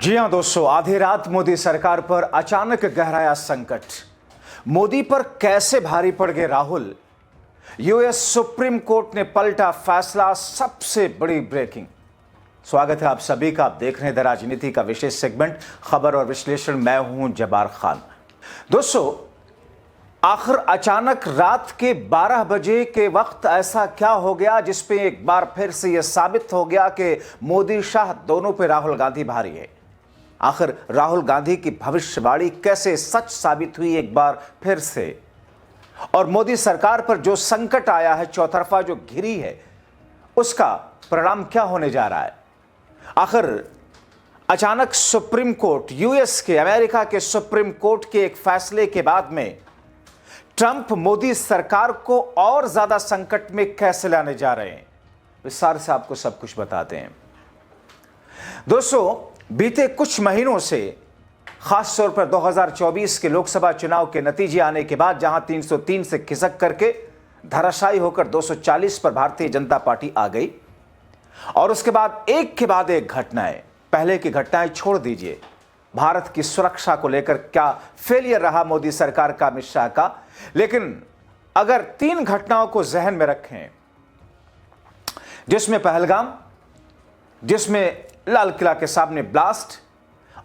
जी हां दोस्तों, आधी रात मोदी सरकार पर अचानक गहराया संकट। मोदी पर कैसे भारी पड़ गए राहुल। यूएस सुप्रीम कोर्ट ने पलटा फैसला, सबसे बड़ी ब्रेकिंग। स्वागत है आप सभी का। आप देख रहे हैं द राजनीति का विशेष सेगमेंट खबर और विश्लेषण। मैं हूं जब्बार खान। दोस्तों, आखिर अचानक रात के 12 बजे के वक्त ऐसा क्या हो गया जिसपे एक बार फिर से यह साबित हो गया कि मोदी शाह दोनों पे राहुल गांधी भारी है। आखिर राहुल गांधी की भविष्यवाणी कैसे सच साबित हुई एक बार फिर से, और मोदी सरकार पर जो संकट आया है, चौतरफा जो घिरी है, उसका परिणाम क्या होने जा रहा है। आखिर अचानक सुप्रीम कोर्ट, यूएस के, अमेरिका के सुप्रीम कोर्ट के एक फैसले के बाद में ट्रंप मोदी सरकार को और ज्यादा संकट में कैसे लाने जा रहे हैं, विस्तार से आपको सब कुछ बताते हैं। दोस्तों, बीते कुछ महीनों से, खास तौर पर 2024 के लोकसभा चुनाव के नतीजे आने के बाद, जहां 303 से खिसक करके धराशायी होकर 240 पर भारतीय जनता पार्टी आ गई, और उसके बाद एक के बाद एक घटनाएं, पहले की घटनाएं छोड़ दीजिए, भारत की सुरक्षा को लेकर क्या फेलियर रहा मोदी सरकार का, अमित शाह का, लेकिन अगर 3 घटनाओं को जहन में रखें, जिसमें पहलगाम, जिसमें लाल किला के सामने ब्लास्ट,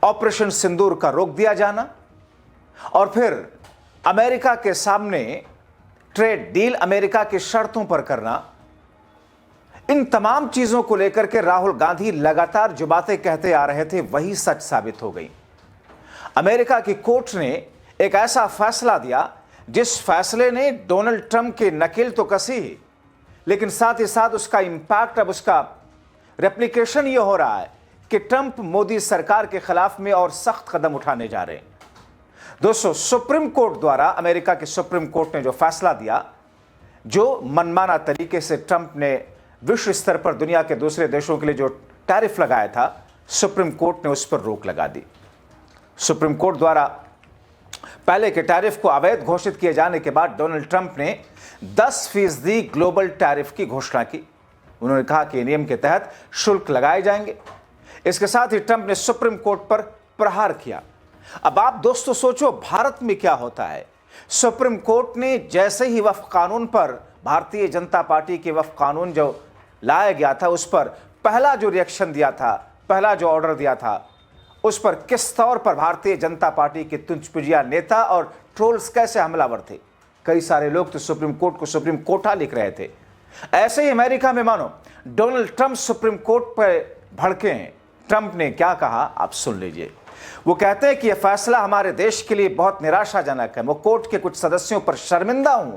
ऑपरेशन सिंदूर का रोक दिया जाना, और फिर अमेरिका के सामने ट्रेड डील अमेरिका की शर्तों पर करना, इन तमाम चीजों को लेकर के राहुल गांधी लगातार जो बातें कहते आ रहे थे वही सच साबित हो गई। अमेरिका की कोर्ट ने एक ऐसा फैसला दिया जिस फैसले ने डोनाल्ड ट्रंप की नकेल तो कसी, लेकिन साथ ही साथ उसका इंपैक्ट, अब उसका रेप्लिकेशन यह हो रहा है कि ट्रंप मोदी सरकार के खिलाफ में और सख्त कदम उठाने जा रहे हैं। दोस्तों, सुप्रीम कोर्ट द्वारा, अमेरिका के सुप्रीम कोर्ट ने जो फैसला दिया, जो मनमाना तरीके से ट्रंप ने विश्व स्तर पर दुनिया के दूसरे देशों के लिए जो टैरिफ लगाया था, सुप्रीम कोर्ट ने उस पर रोक लगा दी। सुप्रीम कोर्ट द्वारा पहले के टैरिफ को अवैध घोषित किए जाने के बाद डोनाल्ड ट्रंप ने 10% ग्लोबल टैरिफ की घोषणा की। उन्होंने कहा कि नियम के तहत शुल्क लगाए जाएंगे। इसके साथ ही ट्रंप ने सुप्रीम कोर्ट पर प्रहार किया। अब आप दोस्तों सोचो, भारत में क्या होता है। सुप्रीम कोर्ट ने जैसे ही वक्फ कानून पर, भारतीय जनता पार्टी के वक्फ कानून जो लाया गया था, उस पर पहला जो रिएक्शन दिया था, पहला जो ऑर्डर दिया था, उस पर किस तौर पर भारतीय जनता पार्टी के तुंजपुजिया नेता और ट्रोल्स कैसे हमलावर थे। कई सारे लोग तो सुप्रीम कोर्ट को सुप्रीम कोर्टा लिख रहे थे। ऐसे ही अमेरिका में मानो डोनाल्ड ट्रंप सुप्रीम कोर्ट पर भड़के हैं। ट्रंप ने क्या कहा, आप सुन लीजिए। वो कहते हैं कि यह फैसला हमारे देश के लिए बहुत निराशाजनक है। वो कोर्ट के कुछ सदस्यों पर शर्मिंदा हूं,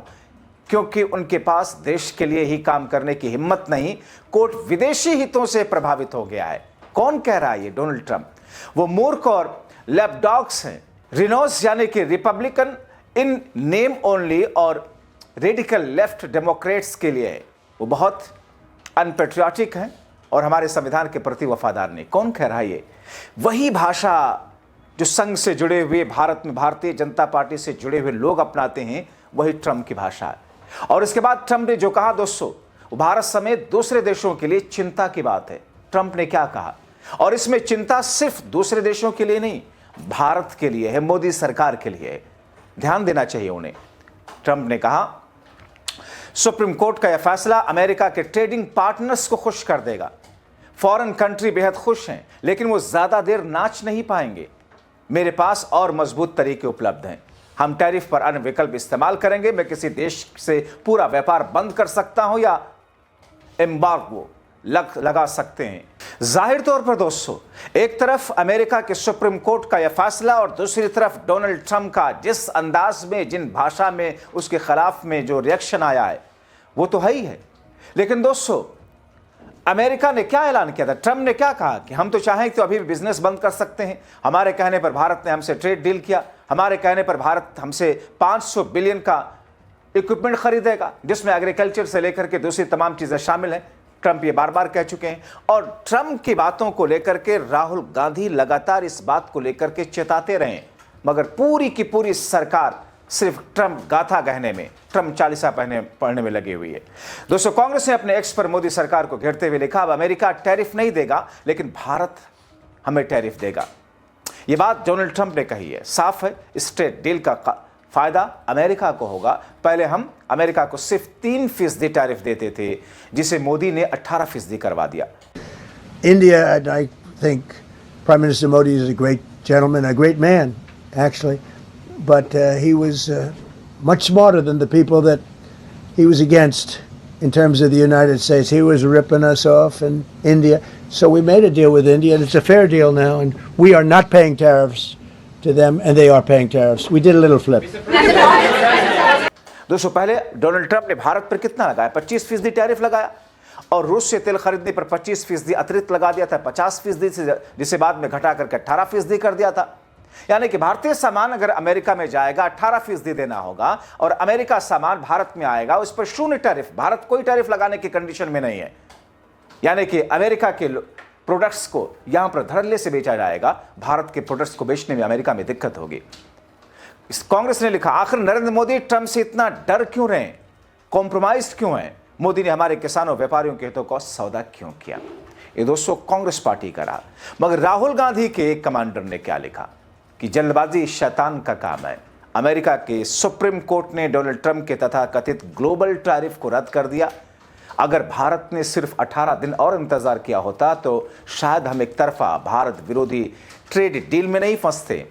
क्योंकि उनके पास देश के लिए ही काम करने की हिम्मत नहीं, कोर्ट विदेशी हितों से प्रभावित हो गया है। कौन कह रहा है ये? Donald Trump. वो मूर्ख और लैपडॉग्स हैं, रिनोस यानी कि रिपब्लिकन इन नेम ओनली और रेडिकल लेफ्ट डेमोक्रेट्स के लिए वो बहुत अनपेट्रियाटिक हैं और हमारे संविधान के प्रति वफादार नहीं। कौन कह रहा है ये? वही भाषा जो संघ से जुड़े हुए, भारत में भारतीय जनता पार्टी से जुड़े हुए लोग अपनाते हैं, वही ट्रंप की भाषा है। और इसके बाद ट्रंप ने जो कहा दोस्तों, वो भारत समेत दूसरे देशों के लिए चिंता की बात है। ट्रंप ने क्या कहा, और इसमें चिंता सिर्फ दूसरे देशों के लिए नहीं, भारत के लिए है, मोदी सरकार के लिए है। ध्यान देना चाहिए उन्हें। ट्रंप ने कहा, सुप्रीम कोर्ट का यह फैसला अमेरिका के ट्रेडिंग पार्टनर्स को खुश कर देगा। फॉरेन कंट्री बेहद खुश हैं, लेकिन वो ज्यादा देर नाच नहीं पाएंगे। मेरे पास और मजबूत तरीके उपलब्ध हैं। हम टैरिफ पर अन्य विकल्प इस्तेमाल करेंगे। मैं किसी देश से पूरा व्यापार बंद कर सकता हूं या एम्बार्गो लगा सकते हैं। जाहिर तौर पर दोस्तों, एक तरफ अमेरिका के सुप्रीम कोर्ट का यह फैसला और दूसरी तरफ डोनाल्ड ट्रंप का जिस अंदाज में, जिन भाषा में उसके खिलाफ में जो रिएक्शन आया है, वो तो है ही है। लेकिन दोस्तों, अमेरिका ने क्या ऐलान किया था? ट्रंप ने क्या कहा कि हम तो चाहें तो अभी भी बिजनेस बंद कर सकते हैं। हमारे कहने पर भारत ने हमसे ट्रेड डील किया। हमारे कहने पर भारत हमसे 500 बिलियन का इक्विपमेंट खरीदेगा, जिसमें एग्रीकल्चर से लेकर के दूसरी तमाम चीजें शामिल हैं। ट्रंप ये बार बार कह चुके हैं। और ट्रंप की बातों को लेकर के राहुल गांधी लगातार इस बात को लेकर के चेताते रहे, मगर पूरी की पूरी सरकार सिर्फ ट्रंप गाथा कहने में, ट्रंप चालीसा पढ़ने में लगी हुई है। दोस्तों, कांग्रेस ने अपने एक्स पर मोदी सरकार को घेरते हुए लिखा, अब अमेरिका टैरिफ नहीं देगा, लेकिन भारत हमें टैरिफ देगा। ये बात डोनाल्ड ट्रंप ने कही है। साफ है, इस ट्रेड डील का फायदा अमेरिका को होगा। पहले हम अमेरिका को सिर्फ 3% टैरिफ देते थे, जिसे मोदी ने 18% करवा दिया। India, and I think Prime Minister Modi is a great gentleman, a great man, actually, but he was much smarter than the people that he was against in terms of the United States. He was ripping us off in India. So we made a deal with India, and it's a fair deal now, and we are not paying tariffs to them, and they are paying tariffs. We did a little flip. दोस्तों, पहले Donald Trump ने भारत पर कितना लगाया? 25% tariff लगाया, और रूस से तेल खरीदने पर 25% अतिरिक्त लगा दिया था, 50% से, जिसे बाद में घटा करके 18% कर दिया था। यानी कि भारतीय सामान अगर अमेरिका में जाएगा 18% देना होगा, और अमेरिका सामान भारत में आएगा उस पर 0 टैरिफ। भारत कोई टैरिफ लगाने की कंडीशन में नहीं है। यानी कि अमेरिका के प्रोडक्ट्स को यहां पर धड़ल्ले से बेचा जाएगा, भारत के प्रोडक्ट्स को बेचने में अमेरिका में दिक्कत होगी। कांग्रेस ने लिखा, आखिर नरेंद्र मोदी ट्रंप से इतना डर क्यों रहे, कॉम्प्रोमाइज क्यों है? मोदी ने हमारे किसानों व्यापारियों के हितों का सौदा क्यों किया? ये दोस्तों कांग्रेस पार्टी का रहा। मगर राहुल गांधी के कमांडर ने क्या लिखा कि जल्दबाजी शैतान का काम है। अमेरिका के सुप्रीम कोर्ट ने डोनाल्ड ट्रंप के तथा कथित ग्लोबल टैरिफ को रद्द कर दिया। अगर भारत ने सिर्फ 18 दिन और इंतजार किया होता तो शायद हम एक तरफा भारत विरोधी ट्रेड डील में नहीं फंसते।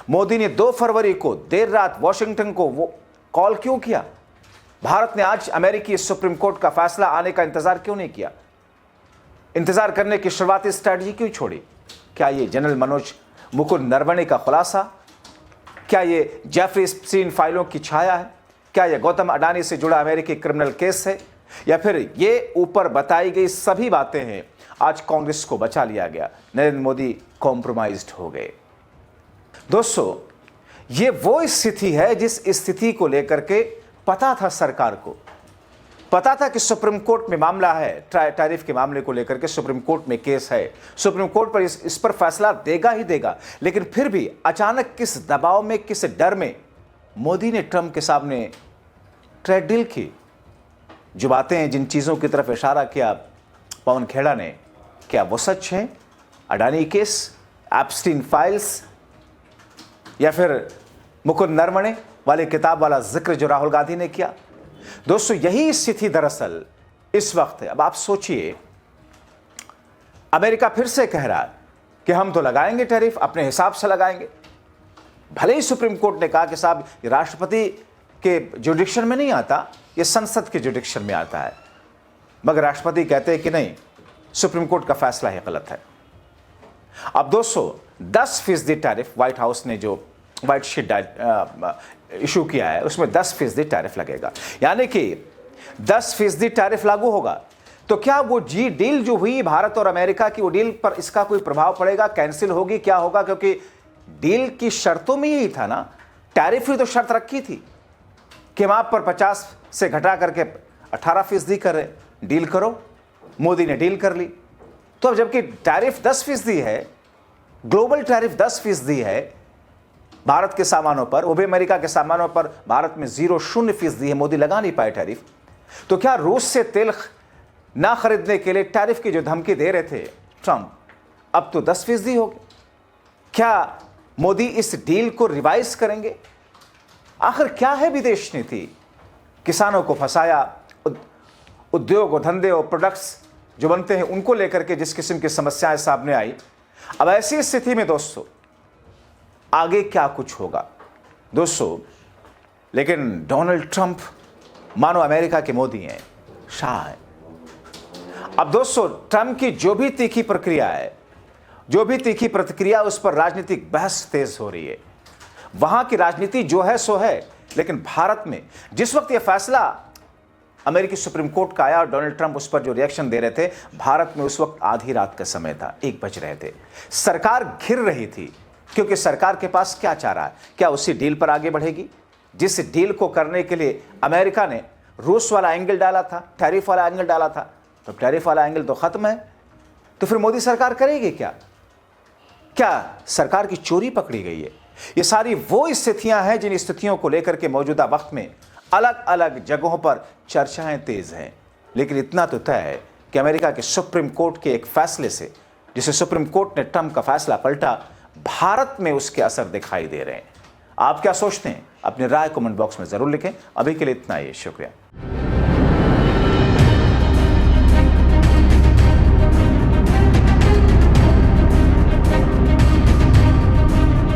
मोदी ने 2 फरवरी को देर रात वॉशिंगटन को वो कॉल क्यों किया? भारत ने आज अमेरिकी सुप्रीम कोर्ट का फैसला आने का इंतजार क्यों नहीं किया? इंतजार करने की शुरुआती स्ट्रैटेजी क्यों छोड़ी? क्या ये जनरल मनोज मुकुंद नरवणे का खुलासा? क्या ये जेफरी एप्स्टीन फाइलों की छाया है? क्या ये गौतम अडानी से जुड़ा अमेरिकी क्रिमिनल केस है? या फिर ये ऊपर बताई गई सभी बातें हैं? आज कांग्रेस को बचा लिया गया, नरेंद्र मोदी कॉम्प्रोमाइज्ड हो गए। दोस्तों, ये वो स्थिति है जिस स्थिति को लेकर के पता था, सरकार को पता था कि सुप्रीम कोर्ट में मामला है, टैरिफ के मामले को लेकर के सुप्रीम कोर्ट में केस है, सुप्रीम कोर्ट पर इस पर फैसला देगा ही देगा। लेकिन फिर भी अचानक किस दबाव में, किस डर में मोदी ने ट्रंप के सामने ट्रेड डील की? जो बातें, जिन चीज़ों की तरफ इशारा किया पवन खेड़ा ने, क्या वो सच है? अडानी केस, एप्स्टीन फाइल्स, या फिर मुकुंद नरवणे वाले किताब वाला जिक्र जो राहुल गांधी ने किया? दोस्तों, यही स्थिति दरअसल इस वक्त है। अब आप सोचिए, अमेरिका फिर से कह रहा है कि हम तो लगाएंगे टैरिफ, अपने हिसाब से लगाएंगे। भले ही सुप्रीम कोर्ट ने कहा कि साहब ये राष्ट्रपति के जुडिक्शन में नहीं आता, ये संसद के जुडिक्शन में आता है, मगर राष्ट्रपति कहते हैं कि नहीं, सुप्रीम कोर्ट का फैसला ही गलत है। अब दोस्तों, 10% टैरिफ व्हाइट हाउस ने जो व्हाइट शीट इशू किया है उसमें 10% टैरिफ लगेगा। यानी कि 10% टैरिफ लागू होगा तो क्या वो जी डील जो हुई भारत और अमेरिका की, वो डील पर इसका कोई प्रभाव पड़ेगा? कैंसिल होगी? क्या होगा? क्योंकि डील की शर्तों में यही था ना, टैरिफ ही तो शर्त रखी थी कि हम आप पर 50 से घटा करके 18% कर रहे, डील करो। मोदी ने डील कर ली। तो अब जबकि टैरिफ 10% है, ग्लोबल टैरिफ 10% है भारत के सामानों पर, वो भी अमेरिका के सामानों पर भारत में 0% है, मोदी लगा नहीं पाए टैरिफ। तो क्या रूस से तेल ना खरीदने के लिए टैरिफ की जो धमकी दे रहे थे ट्रंप, अब तो 10% हो गए? क्या मोदी इस डील को रिवाइज करेंगे? आखिर क्या है विदेश नीति? किसानों को फंसाया, उद्योग और धंधे और प्रोडक्ट्स जो बनते हैं उनको लेकर के जिस किस्म की समस्याएं सामने आई, अब ऐसी स्थिति में दोस्तों आगे क्या कुछ होगा? दोस्तों, लेकिन डोनाल्ड ट्रंप मानो अमेरिका के मोदी हैं, शाह हैं। अब दोस्तों, ट्रंप की जो भी तीखी प्रक्रिया है, जो भी तीखी प्रतिक्रिया, उस पर राजनीतिक बहस तेज हो रही है। वहां की राजनीति जो है सो है, लेकिन भारत में जिस वक्त यह फैसला अमेरिकी सुप्रीम कोर्ट का आया और डोनाल्ड ट्रंप उस पर जो रिएक्शन दे रहे थे, भारत में उस वक्त आधी रात का समय था, 1 बज रहे थे। सरकार घिर रही थी, क्योंकि सरकार के पास क्या चाह रहा है? क्या उसी डील पर आगे बढ़ेगी जिस डील को करने के लिए अमेरिका ने रूस वाला एंगल डाला था, टैरिफ वाला एंगल डाला था? तो टैरिफ वाला एंगल तो खत्म है, तो फिर मोदी सरकार करेगी क्या? क्या सरकार की चोरी पकड़ी गई है? ये सारी वो स्थितियां हैं जिन स्थितियों को लेकर के मौजूदा वक्त में अलग अलग जगहों पर चर्चाएं तेज हैं। लेकिन इतना तो तय है कि अमेरिका के सुप्रीम कोर्ट के एक फैसले से, जिसे सुप्रीम कोर्ट ने ट्रंप का फैसला पलटा, भारत में उसके असर दिखाई दे रहे हैं। आप क्या सोचते हैं? अपनी राय कमेंट बॉक्स में जरूर लिखें। अभी के लिए इतना ही, शुक्रिया।